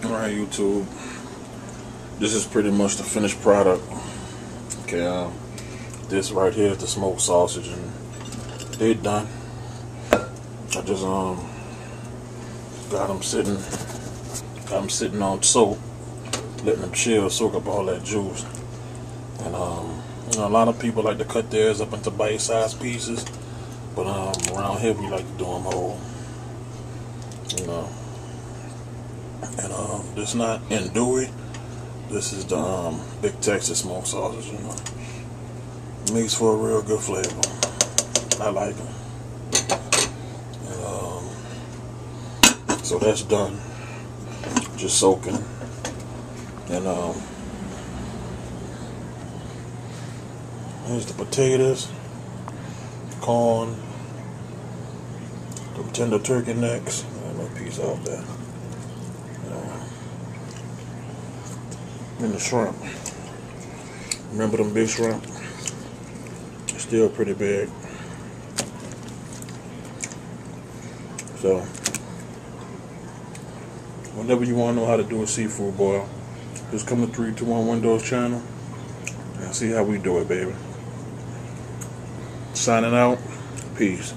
Alright, YouTube. This is pretty much the finished product. Okay, this right here is the smoked sausage, and they done. I just got them sitting on soak, letting them chill, soak up all that juice. And you know, a lot of people like to cut theirs up into bite-sized pieces, but around here we like to do them whole. You know. And this not andouille. This is the Big Texas smoked sausage. You know, makes for a real good flavor. I like it. And so that's done. Just soaking. And here's the potatoes, corn, the tender turkey necks. I have a piece out there. And the shrimp. Remember them big shrimp? Still pretty big. So, whenever you want to know how to do a seafood boil, just come to 321 Windows channel and see how we do it, baby. Signing out. Peace.